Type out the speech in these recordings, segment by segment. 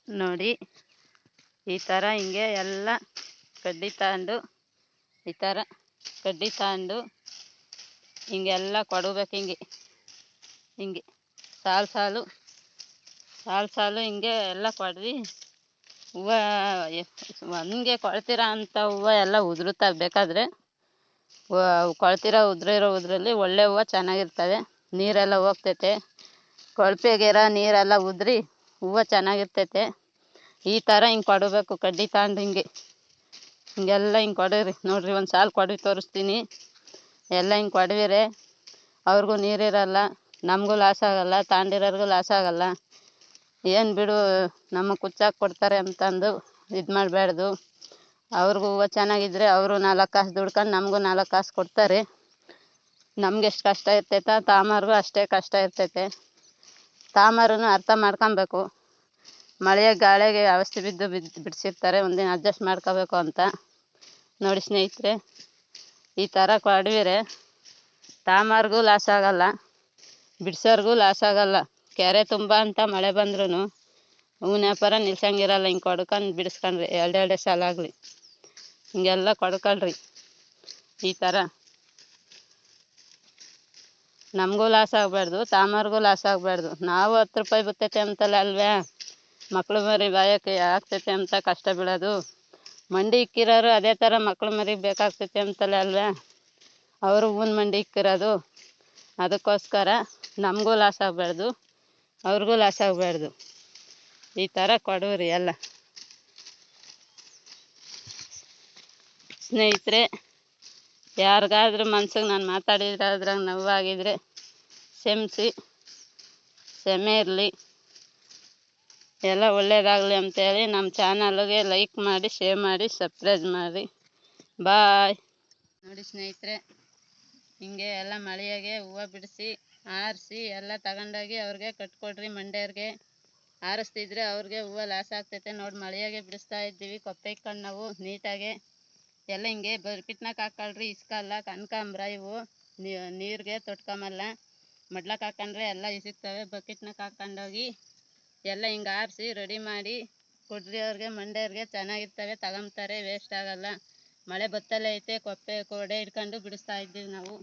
ನೋಡಿ ಈ ಥರ ಹಿಂಗೆ ಎಲ್ಲ ಕಡ್ಡಿ ತಗೊಂಡು ಈ ಥರ ಕಡ್ಡಿ ತಗೊಂಡು ಹಿಂಗೆಲ್ಲ ಕೊಡಬೇಕು. ಹಿಂಗೆ ಹಿಂಗೆ ಸಾಲು ಸಾಲು ಸಾಲು ಸಾಲು ಹಿಂಗೆ ಎಲ್ಲ ಕೊಡ್ರಿ. ಹೂವು ಹಂಗೆ ಕೊಳ್ತಿರೋ ಅಂಥ ಹೂವು ಎಲ್ಲ ಉದುರುತ್ತವೆ. ಬೇಕಾದರೆ ಕೊಳ್ತಿರೋ ಉದ್ರಲ್ಲಿ ಒಳ್ಳೆ ಹೂವು ಚೆನ್ನಾಗಿರ್ತವೆ. ನೀರೆಲ್ಲ ಹೋಗ್ತೈತೆ. ಕೊಳ್ಪೆಗಿರೋ ನೀರೆಲ್ಲ ಉದುರಿ ಹೂವು ಚೆನ್ನಾಗಿರ್ತೈತೆ. ಈ ಥರ ಹಿಂಗೆ ಕೊಡಬೇಕು. ಕಡ್ಡಿ ತಗೊಂಡು ಹಿಂಗೆಲ್ಲ ಹಿಂಗೆ ಕೊಡಿರಿ. ನೋಡಿರಿ, ಒಂದು ಸಾಲು ಕೊಡಿ ತೋರಿಸ್ತೀನಿ. ಎಲ್ಲ ಹಿಂಗೆ ಕೊಡವಿರೆ ಅವ್ರಿಗೂ ನೀರಿರಲ್ಲ, ನಮಗೂ ಲಾಸ್ ಆಗಲ್ಲ, ತಾಂಡಿರೋರ್ಗೂ ಲಾಸ್ ಆಗಲ್ಲ. ಏನು ಬಿಡು, ನಮಗೆ ಕುಚ್ಚಾಕಿ ಕೊಡ್ತಾರೆ ಅಂತಂದು ಇದು ಮಾಡಬಾರ್ದು. ಅವ್ರಿಗೂ ಹೂವು ಚೆನ್ನಾಗಿದ್ರೆ ಅವರು 4 ಕಾಸು ದುಡ್ಕೊಂಡು ನಮಗೂ 4 ಕಾಸು ಕೊಡ್ತಾರೆ. ನಮ್ಗೆ ಎಷ್ಟು ಕಷ್ಟ ಇರ್ತೈತೆ ತಾಮಾರ್ಗೂ ಅಷ್ಟೇ ಕಷ್ಟ ಇರ್ತೈತೆ. ತಾಮಾರೂ ಅರ್ಥ ಮಾಡ್ಕೊಬೇಕು. ಮಳೆಯ ಗಾಳಿಗೆ ವ್ಯವಸ್ಥೆ ಬಿಡಿಸಿರ್ತಾರೆ, ಒಂದಿನ ಅಡ್ಜಸ್ಟ್ ಮಾಡ್ಕೋಬೇಕು ಅಂತ. ನೋಡಿ ಸ್ನೇಹಿತರೆ, ಈ ಥರ ಕೊಡವಿರೆ ತಾಮಾರ್ಗೂ ಲಾಸ್ ಆಗಲ್ಲ, ಬಿಡ್ಸೋರ್ಗೂ ಲಾಸ್ ಆಗಲ್ಲ. ಕೆರೆ ತುಂಬ ಅಂತ ಮಳೆ ಬಂದ್ರೂ ಹೂವಿನ ವ್ಯಾಪಾರ ನಿಲ್ಸಂಗಿರಲ್ಲ. ಹಿಂಗೆ ಕೊಡ್ಕೊಂಡು ಬಿಡಿಸ್ಕೊಂಡ್ರಿ ಎರಡೆರಡೇ ಸಾಲಾಗಲಿ ಹಿಂಗೆಲ್ಲ ಕೊಡ್ಕೊಳ್ರಿ. ಈ ಥರ ನಮಗೂ ಲಾಸ್ ಆಗಬಾರ್ದು, ತಾಮಾರ್ಗೂ ಲಾಸ್ ಆಗಬಾರ್ದು. ನಾವು 10 ರೂಪಾಯಿ ಬರ್ತೈತೆ ಅಂತಲ್ಲ ಅಲ್ವೇ, ಮಕ್ಳು ಮರಿ ಬಾಯಕ್ಕೆ ಆಗ್ತೈತೆ ಅಂತ ಕಷ್ಟ ಬೀಳೋದು. ಮಂಡಿ ಇಕ್ಕಿರೋರು ಅದೇ ಥರ ಮಕ್ಳು ಮರಿಗೆ ಬೇಕಾಗ್ತೈತೆ ಅಂತಲ್ಲ ಅಲ್ವೇ, ಅವರು ಹೂವಿನ ಮಂಡಿ ಇಕ್ಕಿರೋದು. ಅದಕ್ಕೋಸ್ಕರ ನಮಗೂ ಲಾಸ್ ಆಗಬಾರ್ದು, ಅವ್ರಿಗೂ ಲಾಸ್ ಆಗಬಾರ್ದು. ಈ ಥರ ಕೊಡೋರಿ ಎಲ್ಲ. ಸ್ನೇಹಿತರೆ, ಯಾರಿಗಾದ್ರೂ ಮನ್ಸಿಗೆ ನಾನು ಮಾತಾಡಿದ್ರಾಗ ನೋವಾಗಿದ್ರೆ ಕ್ಷಮಿಸಿ, ಕ್ಷಮೆ ಇರಲಿ. ಎಲ್ಲ ಒಳ್ಳೆಯದಾಗಲಿ ಅಂತೇಳಿ ನಮ್ಮ ಚಾನಲ್ಗೆ ಲೈಕ್ ಮಾಡಿ, ಶೇರ್ ಮಾಡಿ, ಸಬ್ಸ್ಕ್ರೈಬ್ ಮಾಡಿ. ಬಾಯ್. ನೋಡಿ ಸ್ನೇಹಿತರೆ, ಹಿಂಗೆ ಎಲ್ಲ ಮಳೆಯಾಗೆ ಹೂವು ಬಿಡಿಸಿ ಆರಿಸಿ ಎಲ್ಲ ತಗೊಂಡೋಗಿ ಅವ್ರಿಗೆ ಕಟ್ಕೊಡ್ರಿ. ಮಂಡ್ಯವ್ರಿಗೆ ಆರಿಸ್ತಿದ್ರೆ ಅವ್ರಿಗೆ ಹೂವು ಲಾಸ್ ಆಗ್ತೈತೆ. ನೋಡಿ, ಮಳೆಯಾಗೆ ಬಿಡಿಸ್ತಾ ಇದ್ದೀವಿ. ಕೊಪ್ಪೆ ಇಕ್ಕೊಂಡು ನಾವು ನೀಟಾಗೆ ಎಲ್ಲ ಹಿಂಗೆ ಬರ್ಪಿಟ್ನಾಗ ಹಾಕೊಳ್ರಿ. ಇಸ್ಕಲ್ಲ, ಕನಕಾಂಬ್ರ ಇವು ನೀರಿಗೆ ತೊಟ್ಕೊಂಬಲ್ಲ. ಮಡ್ಲಕ್ಕೆ ಹಾಕೊಂಡ್ರೆ ಎಲ್ಲ ಇಸಿಕ್ತವೆ. ಬಕೆಟ್ನಾಗ ಹಾಕೊಂಡೋಗಿ ಎಲ್ಲ ಹಿಂಗೆ ಆರಿಸಿ ರೆಡಿ ಮಾಡಿ ಕೊಡ್ರಿ ಅವ್ರಿಗೆ. ಮಂಡ್ಯವ್ರಿಗೆ ಚೆನ್ನಾಗಿರ್ತವೆ, ತಗೊಂತಾರೆ, ವೇಸ್ಟ್ ಆಗಲ್ಲ. ಮಳೆ ಬತ್ತಲೇ ಐತೆ, ಕೊಪ್ಪೆ ಕೊಡೆ ಹಿಡ್ಕೊಂಡು ಬಿಡಿಸ್ತಾ ಇದ್ದೀವಿ ನಾವು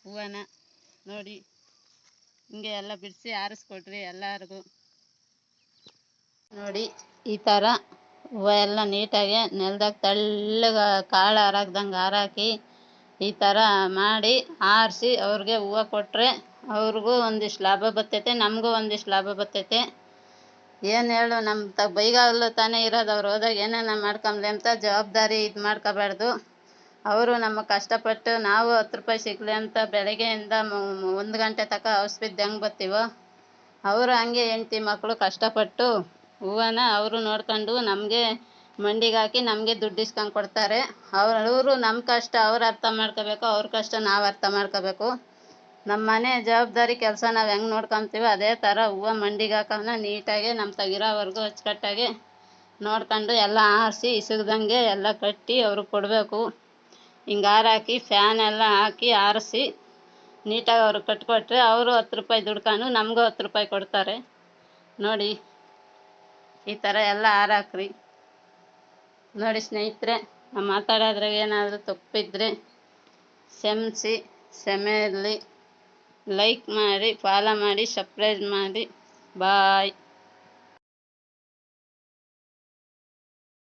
ಹೂವನ. ನೋಡಿ, ಹಿಂಗೆ ಎಲ್ಲ ಬಿಡಿಸಿ ಆರಿಸ್ಕೊಡ್ರಿ ಎಲ್ಲರಿಗೂ. ನೋಡಿ, ಈ ಥರ ಹೂವು ಎಲ್ಲ ನೀಟಾಗಿ ನೆಲದಾಗ ತೆಳ್ಳಗೆ ಕಾಳು ಹಾರಾಕ್ದಂಗೆ ಹಾರಾಕಿ ಈ ಥರ ಮಾಡಿ ಆರಿಸಿ ಅವ್ರಿಗೆ ಹೂವು ಕೊಟ್ಟರೆ ಅವ್ರಿಗೂ ಒಂದಿಷ್ಟು ಲಾಭ ಬರ್ತೈತೆ, ನಮಗೂ ಒಂದಿಷ್ಟು ಲಾಭ ಬರ್ತೈತೆ. ಏನು ಹೇಳು, ನಮ್ಮ ಬೈಗಾಗಲು ತಾನೇ ಇರೋದು. ಅವ್ರು ಹೋದಾಗ ಏನೇನ ಮಾಡ್ಕೊಂಬ್ಲಿ ಅಂತ ಜವಾಬ್ದಾರಿ ಇದು ಮಾಡ್ಕೋಬಾರ್ದು. ಅವರು ನಮ್ಮ ಕಷ್ಟಪಟ್ಟು ನಾವು 10 ರೂಪಾಯಿ ಸಿಗಲಿ ಅಂತ ಬೆಳಗ್ಗೆಯಿಂದ 1 ಗಂಟೆ ತನಕ ಔಷಧಿದ್ದು ಹೆಂಗೆ ಬರ್ತೀವೋ, ಅವರು ಹಂಗೆ ಹೆಂಡ್ತಿ ಮಕ್ಕಳು ಕಷ್ಟಪಟ್ಟು ಹೂವನ ಅವರು ನೋಡ್ಕೊಂಡು ನಮಗೆ ಮಂಡಿಗೆ ಹಾಕಿ ನಮಗೆ ದುಡ್ಡು ಇಸ್ಕೊಂಡು ಕೊಡ್ತಾರೆ. ಅವರು ನಮ್ಮ ಕಷ್ಟ ಅವ್ರು ಅರ್ಥ ಮಾಡ್ಕೋಬೇಕು, ಅವ್ರ ಕಷ್ಟ ನಾವು ಅರ್ಥ ಮಾಡ್ಕೋಬೇಕು. ನಮ್ಮ ಮನೆ ಜವಾಬ್ದಾರಿ ಕೆಲಸ ನಾವು ಹೆಂಗೆ ನೋಡ್ಕೊತೀವೋ ಅದೇ ಥರ ಹೂವು ಮಂಡಿಗೆ ಹಾಕೋಣ ನೀಟಾಗಿ ನಮ್ಮ ತಗಿರೋವರೆಗೂ ಅಚ್ಚುಕಟ್ಟಾಗಿ ನೋಡ್ಕೊಂಡು ಎಲ್ಲ ಆರಿಸಿ ಇಸುಗ್ದಂಗೆ ಎಲ್ಲ ಕಟ್ಟಿ ಅವ್ರಿಗೆ ಕೊಡಬೇಕು. ಹಿಂಗೆ ಹಾರಾಕಿ ಫ್ಯಾನ್ ಎಲ್ಲ ಹಾಕಿ ಆರಿಸಿ ನೀಟಾಗಿ ಅವ್ರಿಗೆ ಕಟ್ಕೊಟ್ರೆ ಅವರು 10 ರೂಪಾಯಿ ದುಡ್ಕೊಂಡು ನಮಗೂ 10 ರೂಪಾಯಿ ಕೊಡ್ತಾರೆ. ನೋಡಿ, ಈ ಥರ ಎಲ್ಲ ಹಾರಾಕ್ರಿ. ನೋಡಿ ಸ್ನೇಹಿತರೆ, ನಾವು ಮಾತಾಡೋದ್ರಾಗ ಏನಾದರೂ ತಪ್ಪಿದ್ರೆ ಕ್ಷಮಿಸಿ, ಕ್ಷಮೆ ಇರಲಿ. ಲೈಕ್ ಮಾಡಿ, ಫಾಲೋ ಮಾಡಿ, ಸಬ್ಸ್ಕ್ರೈಬ್ ಮಾಡಿ. ಬಾಯ್.